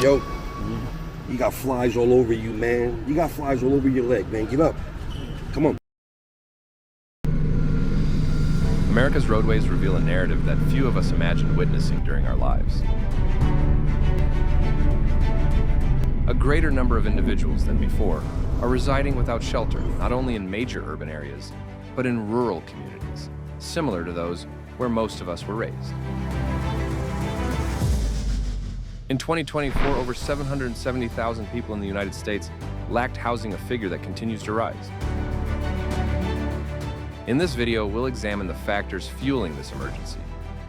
Yo, you got flies all over you, man. You got flies all over your leg, man. Get up. Come on. America's roadways reveal a narrative that few of us imagined witnessing during our lives. A greater number of individuals than before are residing without shelter, not only in major urban areas, but in rural communities, similar to those where most of us were raised. In 2024, over 770,000 people in the United States lacked housing, a figure that continues to rise. In this video, we'll examine the factors fueling this emergency,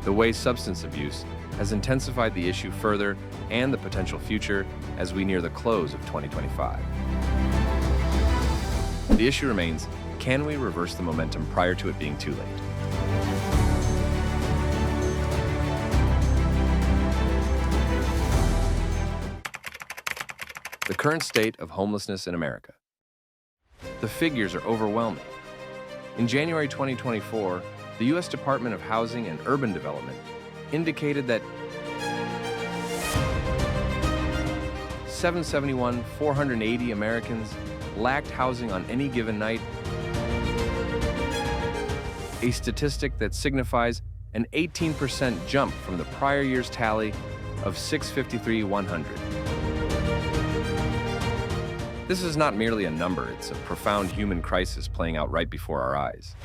the way substance abuse has intensified the issue further, and the potential future as we near the close of 2025. The issue remains, can we reverse the momentum prior to it being too late? The current state of homelessness in America. The figures are overwhelming. In January 2024, the U.S. Department of Housing and Urban Development indicated that 480 Americans lacked housing on any given night, a statistic that signifies an 18% jump from the prior year's tally of 100. This is not merely a number, it's a profound human crisis playing out right before our eyes.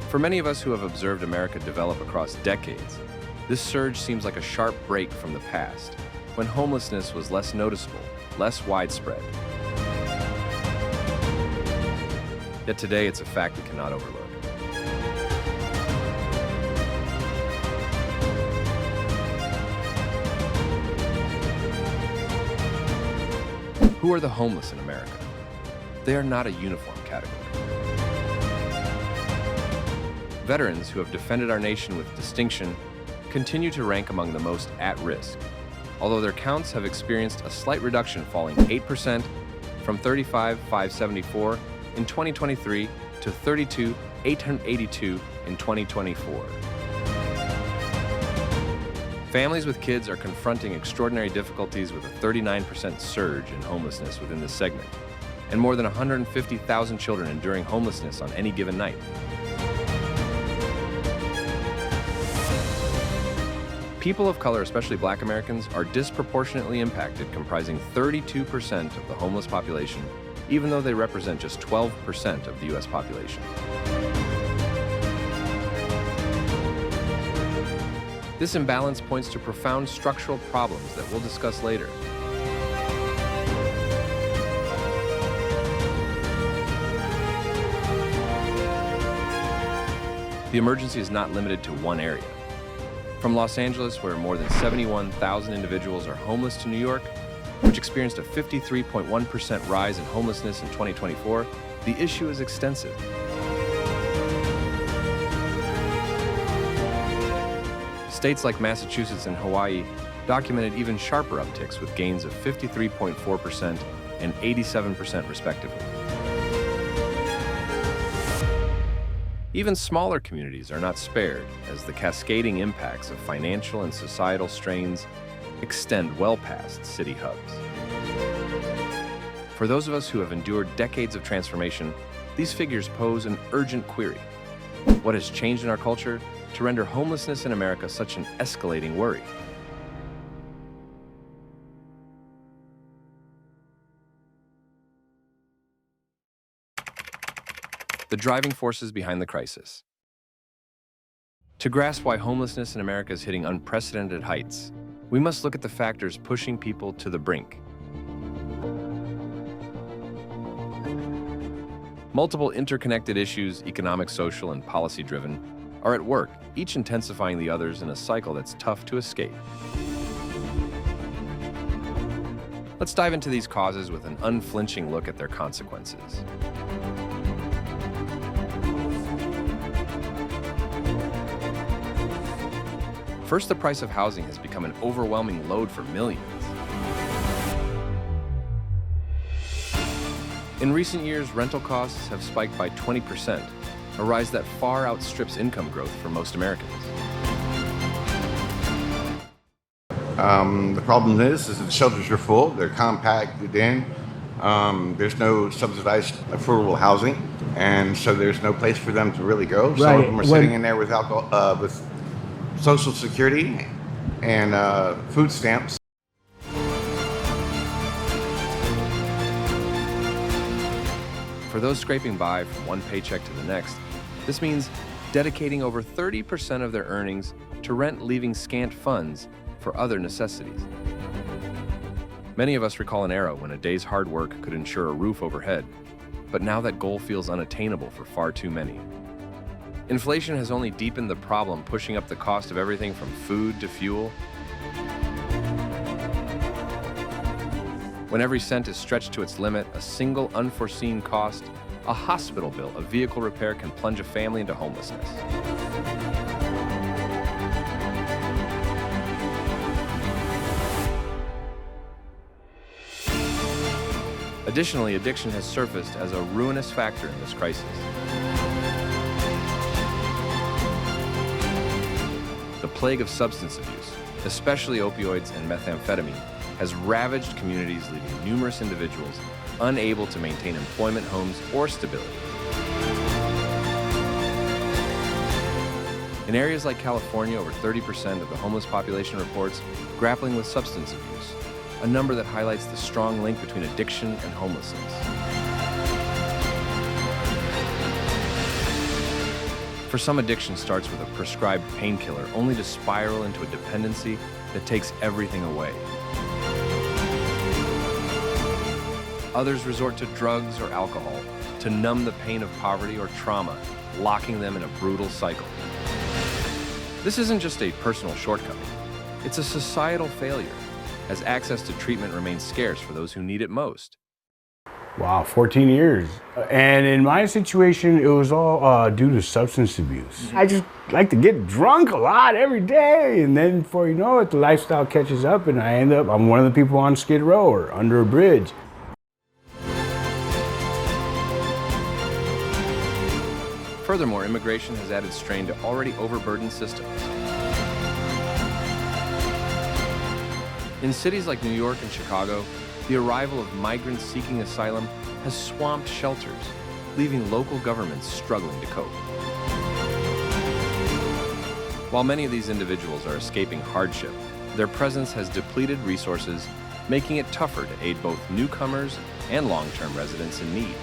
For many of us who have observed America develop across decades, this surge seems like a sharp break from the past, when homelessness was less noticeable, less widespread. Yet today, it's a fact we cannot overlook. Who are the homeless in America? They are not a uniform category. Veterans who have defended our nation with distinction continue to rank among the most at risk, although their counts have experienced a slight reduction, falling 8% from 35,574 in 2023 to 32,882 in 2024. Families with kids are confronting extraordinary difficulties with a 39% surge in homelessness within this segment, and more than 150,000 children enduring homelessness on any given night. People of color, especially Black Americans, are disproportionately impacted, comprising 32% of the homeless population, even though they represent just 12% of the U.S. population. This imbalance points to profound structural problems that we'll discuss later. The emergency is not limited to one area. From Los Angeles, where more than 71,000 individuals are homeless, to New York, which experienced a 53.1% rise in homelessness in 2024, the issue is extensive. States like Massachusetts and Hawaii documented even sharper upticks, with gains of 53.4% and 87% respectively. Even smaller communities are not spared, as the cascading impacts of financial and societal strains extend well past city hubs. For those of us who have endured decades of transformation, these figures pose an urgent query. What has changed in our culture to render homelessness in America such an escalating worry? The driving forces behind the crisis. To grasp why homelessness in America is hitting unprecedented heights, we must look at the factors pushing people to the brink. Multiple interconnected issues, economic, social, and policy-driven, are at work, each intensifying the others in a cycle that's tough to escape. Let's dive into these causes with an unflinching look at their consequences. First, the price of housing has become an overwhelming load for millions. In recent years, rental costs have spiked by 20%, a rise that far outstrips income growth for most Americans. The problem is that the shelters are full. They're compacted in. There's no subsidized affordable housing, and so there's no place for them to really go. Some of them are sitting in there with alcohol, with Social Security and food stamps. For those scraping by from one paycheck to the next, this means dedicating over 30% of their earnings to rent, leaving scant funds for other necessities. Many of us recall an era when a day's hard work could ensure a roof overhead, but now that goal feels unattainable for far too many. Inflation has only deepened the problem, pushing up the cost of everything from food to fuel. When every cent is stretched to its limit, a single unforeseen cost, a hospital bill, a vehicle repair can plunge a family into homelessness. Additionally, addiction has surfaced as a ruinous factor in this crisis. The plague of substance abuse, especially opioids and methamphetamine, has ravaged communities, leaving numerous individuals unable to maintain employment, homes, or stability. In areas like California, over 30% of the homeless population reports grappling with substance abuse, a number that highlights the strong link between addiction and homelessness. For some, addiction starts with a prescribed painkiller, only to spiral into a dependency that takes everything away. Others resort to drugs or alcohol to numb the pain of poverty or trauma, locking them in a brutal cycle. This isn't just a personal shortcoming, it's a societal failure, as access to treatment remains scarce for those who need it most. Wow, 14 years. And in my situation, it was all due to substance abuse. I just like to get drunk a lot every day. And then before you know it, the lifestyle catches up and I'm one of the people on Skid Row or under a bridge. Furthermore, immigration has added strain to already overburdened systems. In cities like New York and Chicago, the arrival of migrants seeking asylum has swamped shelters, leaving local governments struggling to cope. While many of these individuals are escaping hardship, their presence has depleted resources, making it tougher to aid both newcomers and long-term residents in need.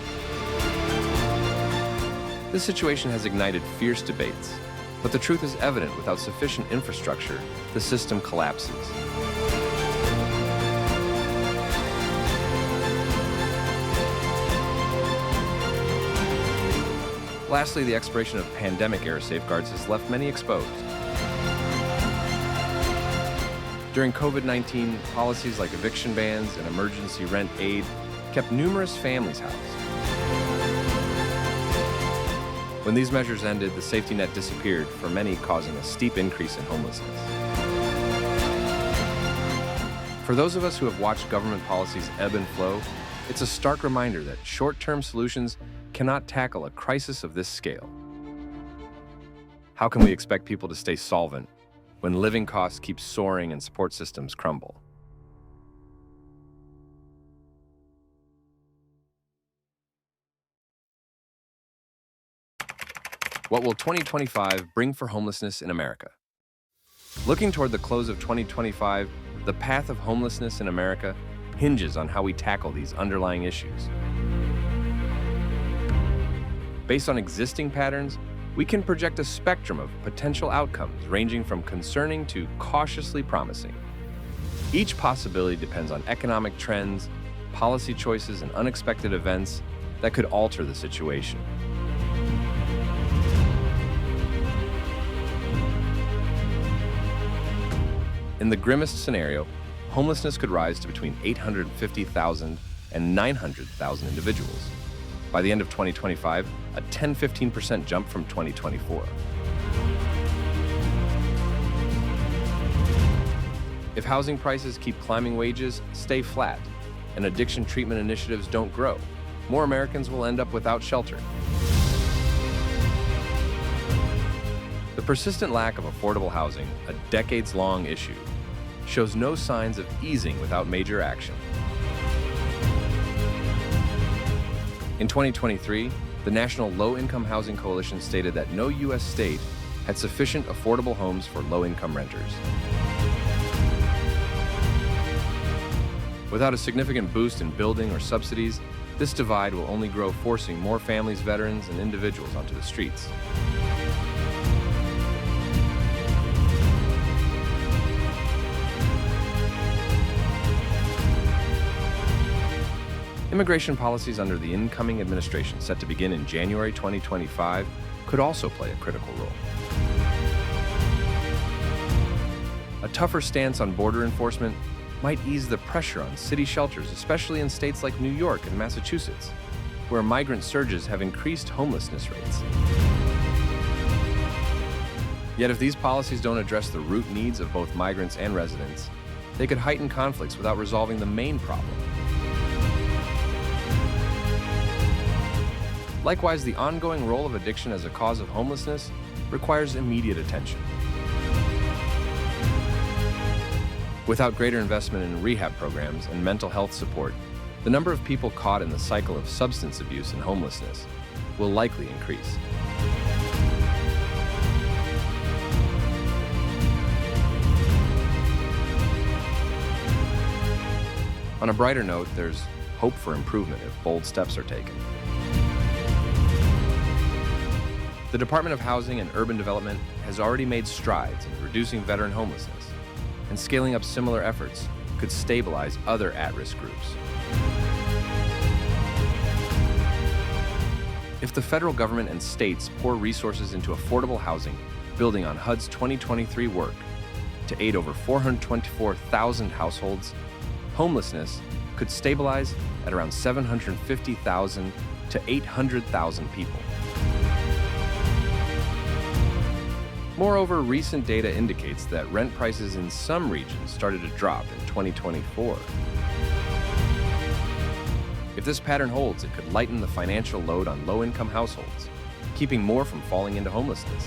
This situation has ignited fierce debates, but the truth is evident: without sufficient infrastructure, the system collapses. Lastly, the expiration of pandemic-era safeguards has left many exposed. During COVID-19, policies like eviction bans and emergency rent aid kept numerous families housed. When these measures ended, the safety net disappeared, for many causing a steep increase in homelessness. For those of us who have watched government policies ebb and flow, it's a stark reminder that short-term solutions cannot tackle a crisis of this scale. How can we expect people to stay solvent when living costs keep soaring and support systems crumble? What will 2025 bring for homelessness in America? Looking toward the close of 2025, the path of homelessness in America hinges on how we tackle these underlying issues. Based on existing patterns, we can project a spectrum of potential outcomes ranging from concerning to cautiously promising. Each possibility depends on economic trends, policy choices, and unexpected events that could alter the situation. In the grimmest scenario, homelessness could rise to between 850,000 and 900,000 individuals. By the end of 2025, a 10-15% jump from 2024. If housing prices keep climbing, wages stay flat, and addiction treatment initiatives don't grow, more Americans will end up without shelter. The persistent lack of affordable housing, a decades-long issue, shows no signs of easing without major action. In 2023, the National Low-Income Housing Coalition stated that no U.S. state had sufficient affordable homes for low-income renters. Without a significant boost in building or subsidies, this divide will only grow, forcing more families, veterans, and individuals onto the streets. Immigration policies under the incoming administration, set to begin in January 2025, could also play a critical role. A tougher stance on border enforcement might ease the pressure on city shelters, especially in states like New York and Massachusetts, where migrant surges have increased homelessness rates. Yet if these policies don't address the root needs of both migrants and residents, they could heighten conflicts without resolving the main problem. Likewise, the ongoing role of addiction as a cause of homelessness requires immediate attention. Without greater investment in rehab programs and mental health support, the number of people caught in the cycle of substance abuse and homelessness will likely increase. On a brighter note, there's hope for improvement if bold steps are taken. The Department of Housing and Urban Development has already made strides in reducing veteran homelessness, and scaling up similar efforts could stabilize other at-risk groups. If the federal government and states pour resources into affordable housing, building on HUD's 2023 work to aid over 424,000 households, homelessness could stabilize at around 750,000 to 800,000 people. Moreover, recent data indicates that rent prices in some regions started to drop in 2024. If this pattern holds, it could lighten the financial load on low-income households, keeping more from falling into homelessness.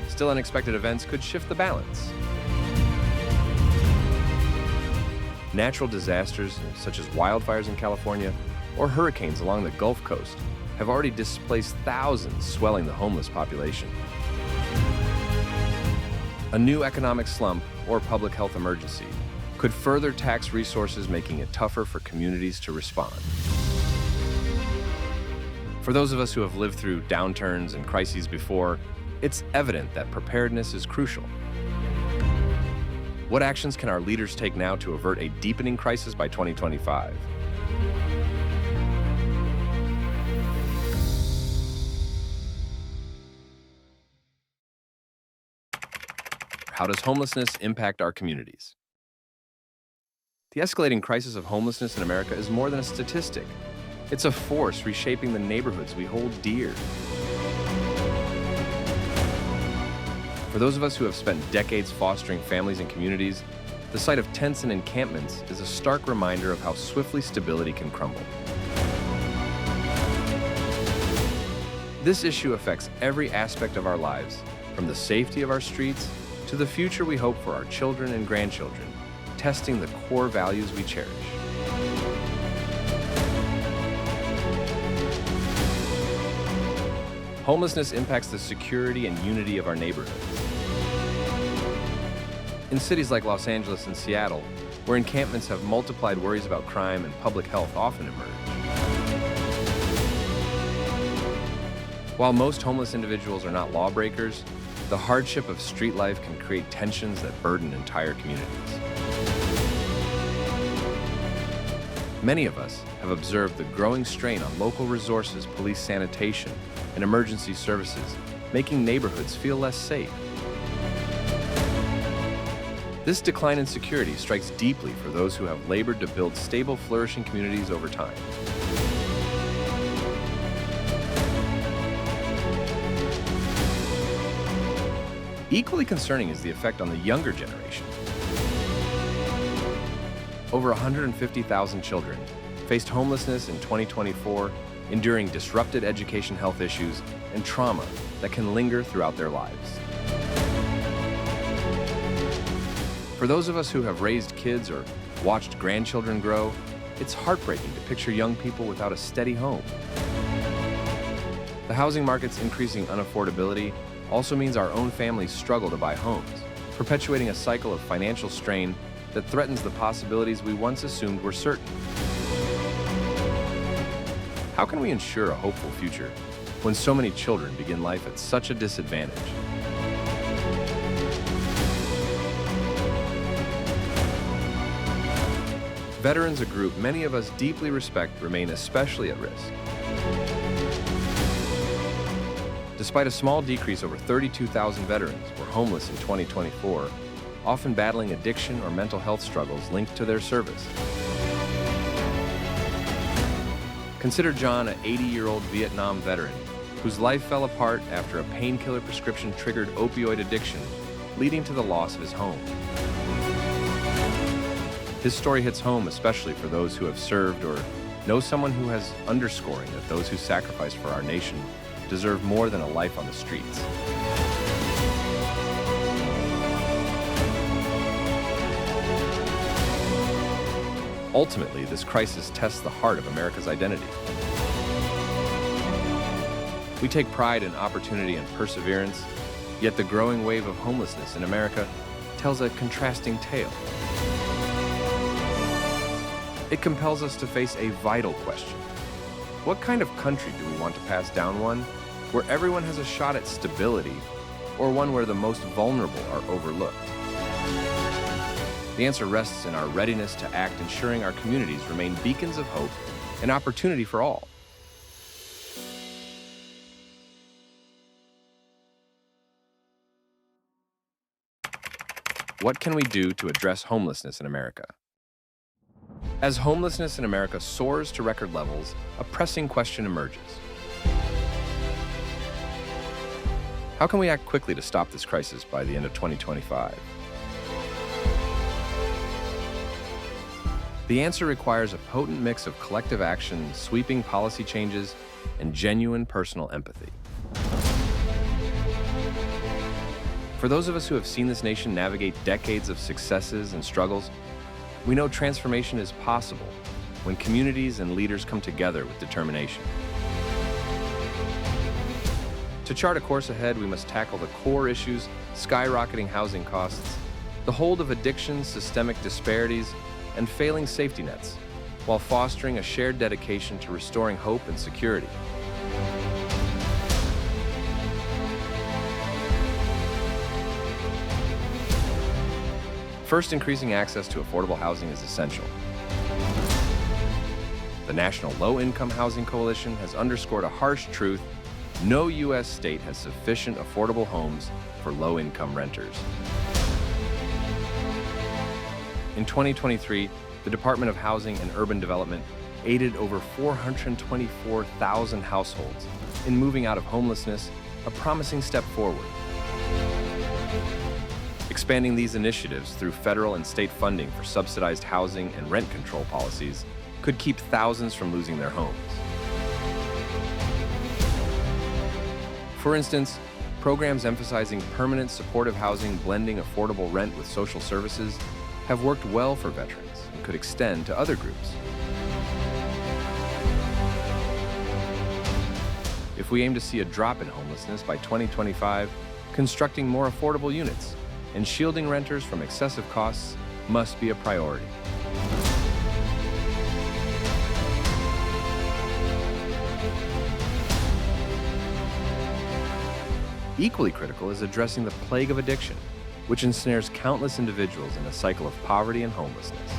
Still, unexpected events could shift the balance. Natural disasters, such as wildfires in California or hurricanes along the Gulf Coast, have already displaced thousands, swelling the homeless population. A new economic slump or public health emergency could further tax resources, making it tougher for communities to respond. For those of us who have lived through downturns and crises before, it's evident that preparedness is crucial. What actions can our leaders take now to avert a deepening crisis by 2025? How does homelessness impact our communities? The escalating crisis of homelessness in America is more than a statistic. It's a force reshaping the neighborhoods we hold dear. For those of us who have spent decades fostering families and communities, the sight of tents and encampments is a stark reminder of how swiftly stability can crumble. This issue affects every aspect of our lives, from the safety of our streets to the future we hope for our children and grandchildren, testing the core values we cherish. Homelessness impacts the security and unity of our neighborhoods. In cities like Los Angeles and Seattle, where encampments have multiplied, worries about crime and public health often emerge. While most homeless individuals are not lawbreakers, the hardship of street life can create tensions that burden entire communities. Many of us have observed the growing strain on local resources, police sanitation, and emergency services, making neighborhoods feel less safe. This decline in security strikes deeply for those who have labored to build stable, flourishing communities over time. Equally concerning is the effect on the younger generation. Over 150,000 children faced homelessness in 2024, enduring disrupted education health issues and trauma that can linger throughout their lives. For those of us who have raised kids or watched grandchildren grow, it's heartbreaking to picture young people without a steady home. The housing market's increasing unaffordability also means our own families struggle to buy homes, perpetuating a cycle of financial strain that threatens the possibilities we once assumed were certain. How can we ensure a hopeful future when so many children begin life at such a disadvantage? Veterans, a group many of us deeply respect, remain especially at risk. Despite a small decrease, over 32,000 veterans were homeless in 2024, often battling addiction or mental health struggles linked to their service. Consider John, an 80-year-old Vietnam veteran whose life fell apart after a painkiller prescription triggered opioid addiction, leading to the loss of his home. His story hits home, especially for those who have served or know someone who has, underscoring that those who sacrifice for our nation deserve more than a life on the streets. Ultimately, this crisis tests the heart of America's identity. We take pride in opportunity and perseverance, yet the growing wave of homelessness in America tells a contrasting tale. It compels us to face a vital question. What kind of country do we want to pass down? One where everyone has a shot at stability, or one where the most vulnerable are overlooked? The answer rests in our readiness to act, ensuring our communities remain beacons of hope and opportunity for all. What can we do to address homelessness in America? As homelessness in America soars to record levels, a pressing question emerges. How can we act quickly to stop this crisis by the end of 2025? The answer requires a potent mix of collective action, sweeping policy changes, and genuine personal empathy. For those of us who have seen this nation navigate decades of successes and struggles, we know transformation is possible when communities and leaders come together with determination. To chart a course ahead, we must tackle the core issues: skyrocketing housing costs, the hold of addiction, systemic disparities, and failing safety nets, while fostering a shared dedication to restoring hope and security. First, increasing access to affordable housing is essential. The National Low-Income Housing Coalition has underscored a harsh truth: no U.S. state has sufficient affordable homes for low-income renters. In 2023, the Department of Housing and Urban Development aided over 424,000 households in moving out of homelessness, a promising step forward. Expanding these initiatives through federal and state funding for subsidized housing and rent control policies could keep thousands from losing their homes. For instance, programs emphasizing permanent supportive housing blending affordable rent with social services have worked well for veterans and could extend to other groups. If we aim to see a drop in homelessness by 2025, constructing more affordable units and shielding renters from excessive costs must be a priority. Equally critical is addressing the plague of addiction, which ensnares countless individuals in a cycle of poverty and homelessness.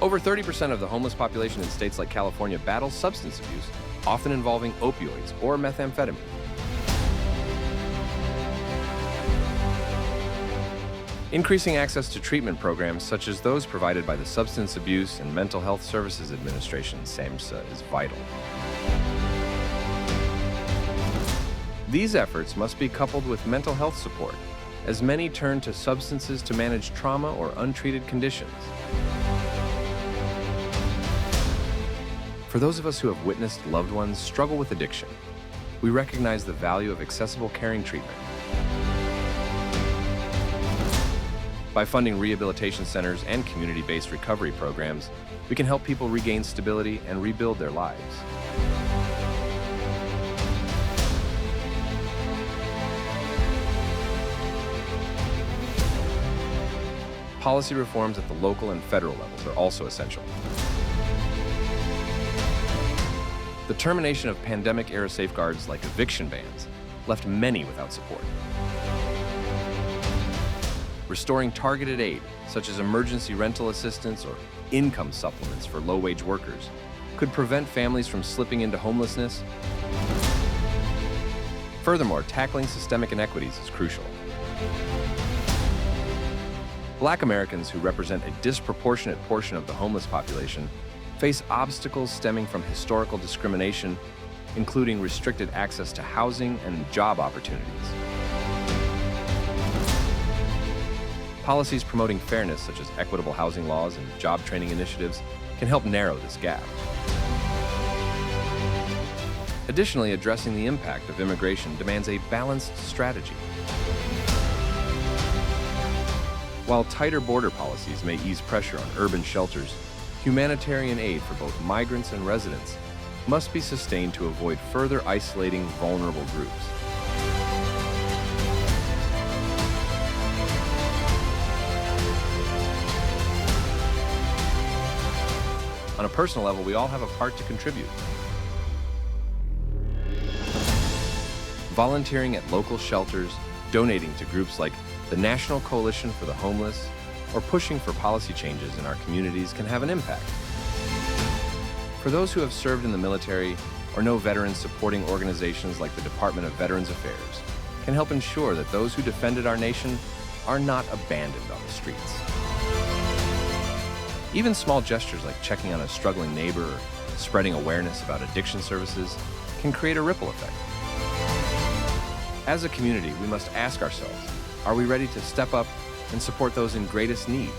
Over 30% of the homeless population in states like California battles substance abuse, often involving opioids or methamphetamine. Increasing access to treatment programs such as those provided by the Substance Abuse and Mental Health Services Administration, SAMHSA, is vital. These efforts must be coupled with mental health support, as many turn to substances to manage trauma or untreated conditions. For those of us who have witnessed loved ones struggle with addiction, we recognize the value of accessible caring treatment. By funding rehabilitation centers and community-based recovery programs, we can help people regain stability and rebuild their lives. Policy reforms at the local and federal levels are also essential. The termination of pandemic-era safeguards like eviction bans left many without support. Restoring targeted aid, such as emergency rental assistance or income supplements for low-wage workers, could prevent families from slipping into homelessness. Furthermore, tackling systemic inequities is crucial. Black Americans, who represent a disproportionate portion of the homeless population, face obstacles stemming from historical discrimination, including restricted access to housing and job opportunities. Policies promoting fairness, such as equitable housing laws and job training initiatives, can help narrow this gap. Additionally, addressing the impact of immigration demands a balanced strategy. While tighter border policies may ease pressure on urban shelters, humanitarian aid for both migrants and residents must be sustained to avoid further isolating vulnerable groups. On a personal level, we all have a part to contribute. Volunteering at local shelters, donating to groups like the National Coalition for the Homeless, or pushing for policy changes in our communities can have an impact. For those who have served in the military or know veterans, supporting organizations like the Department of Veterans Affairs can help ensure that those who defended our nation are not abandoned on the streets. Even small gestures like checking on a struggling neighbor or spreading awareness about addiction services can create a ripple effect. As a community, we must ask ourselves, are we ready to step up and support those in greatest need?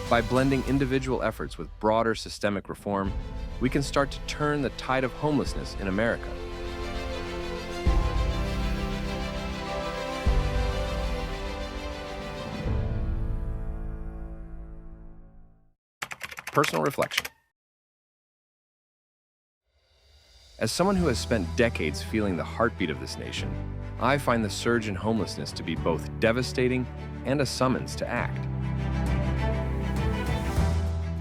By blending individual efforts with broader systemic reform, we can start to turn the tide of homelessness in America. Personal reflection. As someone who has spent decades feeling the heartbeat of this nation, I find the surge in homelessness to be both devastating and a summons to act.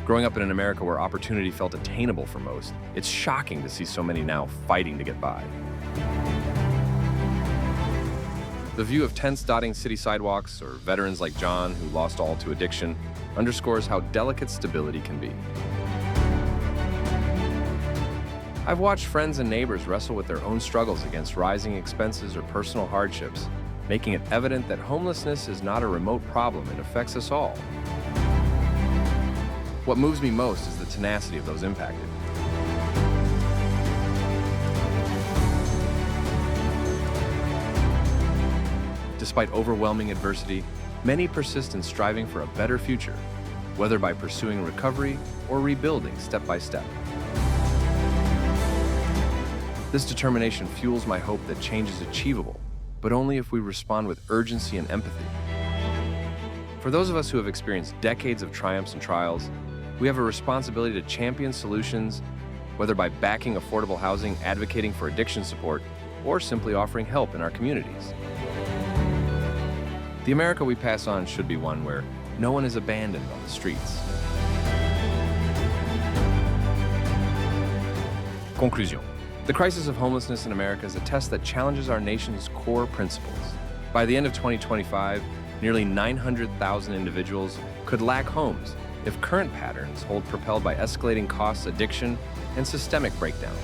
Growing up in an America where opportunity felt attainable for most, it's shocking to see so many now fighting to get by. The view of tents dotting city sidewalks or veterans like John who lost all to addiction underscores how delicate stability can be. I've watched friends and neighbors wrestle with their own struggles against rising expenses or personal hardships, making it evident that homelessness is not a remote problem, it affects us all. What moves me most is the tenacity of those impacted. Despite overwhelming adversity, many persist in striving for a better future, whether by pursuing recovery or rebuilding step by step. This determination fuels my hope that change is achievable, but only if we respond with urgency and empathy. For those of us who have experienced decades of triumphs and trials, we have a responsibility to champion solutions, whether by backing affordable housing, advocating for addiction support, or simply offering help in our communities. The America we pass on should be one where no one is abandoned on the streets. Conclusion. The crisis of homelessness in America is a test that challenges our nation's core principles. By the end of 2025, nearly 900,000 individuals could lack homes if current patterns hold propelled by escalating costs, addiction, and systemic breakdowns.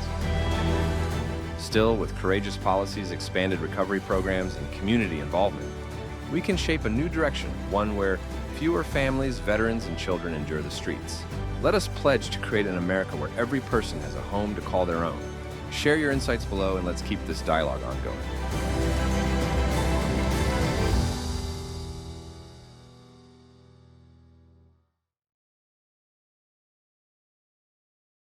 Still, with courageous policies, expanded recovery programs, and community involvement, we can shape a new direction, one where fewer families, veterans, and children endure the streets. Let us pledge to create an America where every person has a home to call their own. Share your insights below and let's keep this dialogue ongoing.